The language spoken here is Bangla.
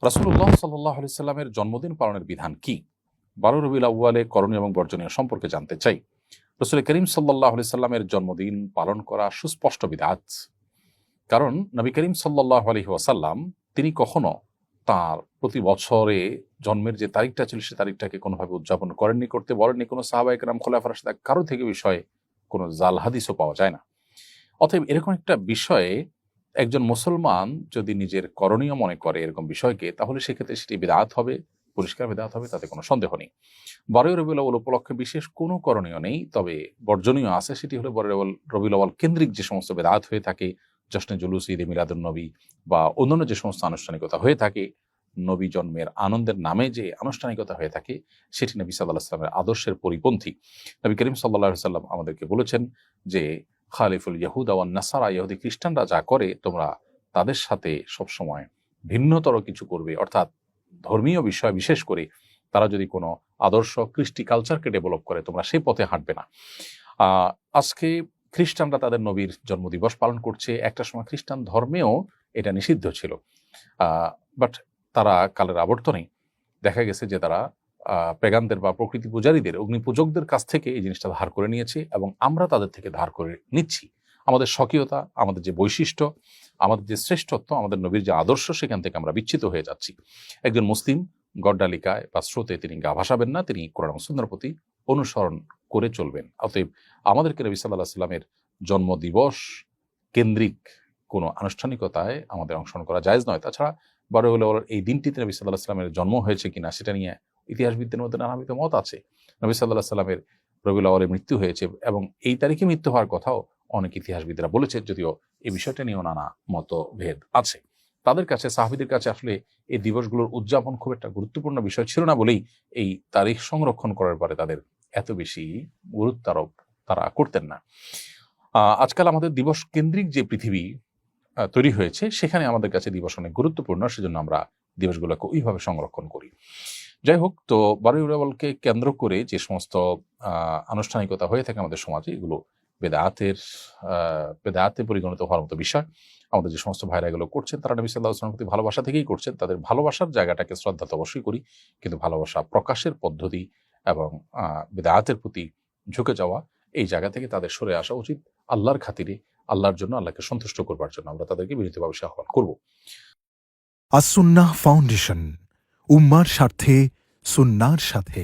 রাসূলুল্লাহ সাল্লাল্লাহু আলাইহি সাল্লামের জন্মদিন পালনের বিধান কি? ১২ রবিউল আউয়ালে করণীয় এবং বর্জনীয় সম্পর্কে জানতে চাই। রাসূল করিম সাল্লাল্লাহু আলাইহি সাল্লামের জন্মদিন পালন করা সুস্পষ্ট বিদআত। কারণ নবী করিম সাল্লাল্লাহু আলাইহি ওয়াসাল্লাম তিনি কখনো তার প্রতি বছরে জন্মের যে তারিখটা ছিল সে তারিখটাকে কোনোভাবে উদযাপন করেননি, করতে বলেননি। কোনো সাহাবায়ে কেরাম খোলাফায়ে রাশিদিন কারো থেকে বিষয়ে কোনো জাল হাদিসও পাওয়া যায় না। অতএব এরকম একটা বিষয়ে একজন মুসলমান যদি নিজের করণীয় মনে করে এরকম বিষয়কে, তাহলে সেক্ষেত্রে সেটি বিদআত হবে, পরিষ্কার বিদআত হবে, তাতে কোনো সন্দেহ নেই। ১২ রবিউল আউয়াল উপলক্ষে বিশেষ কোনো করণীয় নেই, তবে বর্জনীয় আছে। সেটি হলো ১২ রবিউল আউয়াল কেন্দ্রিক যে সমস্ত বিদআত হয়ে থাকে, জশ্নে জুলুস, ঈদে মিলাদুন্নবী বা অন্যান্য যে সমস্ত আনুষ্ঠানিকতা হয়ে থাকে, নবী জন্মের আনন্দের নামে যে আনুষ্ঠানিকতা হয়ে থাকে, সেটি নবী সাল্লাল্লাহু আলাইহি ওয়াসাল্লামের আদর্শের পরিপন্থী। নবী করিম সাল্লাল্লাহু আলাইহি ওয়াসাল্লাম আমাদেরকে বলেছেন যে খালিফুল ইয়াহুদা ওয়ান নাসারা, ইহুদি খ্রিস্টানরা যা করে তোমরা তাদের সাথে সবসময় ভিন্নতর কিছু করবে, অর্থাৎ ধর্মীয় বিষয় বিশেষ করে তারা যদি কোনো আদর্শ কৃষ্টি কালচারকে ডেভেলপ করে তোমরা সেই পথে হাঁটবে না। আজকে খ্রিস্টানরা তাদের নবীর জন্মদিবস পালন করছে। একটা সময় খ্রিস্টান ধর্মেও এটা নিষিদ্ধ ছিল, বাট তারা কালের আবর্তনে দেখা গেছে যে তারা পেগানদের বা প্রকৃতি পূজারীদের, অগ্নি পূজকদের কাছ থেকে এই জিনিসটা ধার করে নিয়েছে এবং আমরা তাদের থেকে ধার করে নিচ্ছি। আমাদের স্বকীয়তা, আমাদের যে বৈশিষ্ট্য, আমাদের যে শ্রেষ্ঠত্ব, আমাদের নবীর যে আদর্শ, সেখান থেকে আমরা বিচ্যুত হয়ে যাচ্ছি। একজন মুসলিম গড্ডালিকায় বা স্রোতে তিনি গা ভাসাবেন না, তিনি কোরআন এবং সুন্নাহর প্রতি অনুসরণ করে চলবেন। অতএব আমাদেরকে নবী সাল্লাল্লাহু আলাইহি ওয়াসাল্লামের জন্মদিবস কেন্দ্রিক কোনো আনুষ্ঠানিকতায় আমাদের অংশগ্রহণ করা জায়েজ নয়। তাছাড়া ১২ রবিউল আউয়াল এই দিনটিতে নবী সাল্লাল্লাহু আলাইহি ওয়াসাল্লামের জন্ম হয়েছে কিনা সেটা নিয়ে ইতিহাসবিদদের মধ্যে নানাবিধ মত আছে। নবী সাল্লাল্লাহু আলাইহি ওয়াসাল্লামের রবিউল আউয়ালে মৃত্যু হয়েছে এবং এই তারিখে মৃত্যু হওয়ার কথাও অনেক ইতিহাসবিদরা বলেছে, যদিও এই বিষয়টা নিয়েও নানা মতভেদ আছে। তাদের কাছে, সাহাবীদের কাছে আসলে এই দিবসগুলোর উদযাপন খুব একটা গুরুত্বপূর্ণ বিষয় ছিল না বলেই এই তারিখ সংরক্ষণ করার পরে তাদের এত বেশি গুরুত্ব আরোপ তারা করতেন না। আজকাল আমাদের দিবস কেন্দ্রিক যে পৃথিবী তৈরি হয়েছে, সেখানে আমাদের কাছে দিবস অনেক গুরুত্বপূর্ণ, সেজন্য আমরা দিবসগুলোকে ওইভাবে সংরক্ষণ করি। যাই হোক, তো ১২ রবিউল আউয়ালকে কেন্দ্র করে যে সমস্ত আনুষ্ঠানিকতা হয়ে থাকে আমাদের সমাজে, এগুলো বেদাতে পরিগণিত হওয়ার মতো বিষয়। আমাদের যে সমস্ত ভাইরা এগুলো করছেন, তারা নবী সাল্লাল্লাহু আলাইহি ওয়াসাল্লামের প্রতি ভালোবাসা থেকেই করছেন। তাদের ভালোবাসার জায়গাটাকে শ্রদ্ধা তো অবশ্যই করি, কিন্তু ভালোবাসা প্রকাশের পদ্ধতি এবং বেদাতের প্রতি ঝুঁকে যাওয়া, এই জায়গা থেকে তাদের সরে আসা উচিত। আল্লাহর খাতিরে, আল্লাহর জন্য, আল্লাহকে সন্তুষ্ট করবার জন্য আমরা তাদেরকে বিনীতভাবে আহ্বান করব। আস-সুন্নাহ ফাউন্ডেশন, উম্মার স্বার্থে সুন্নাহর সাথে।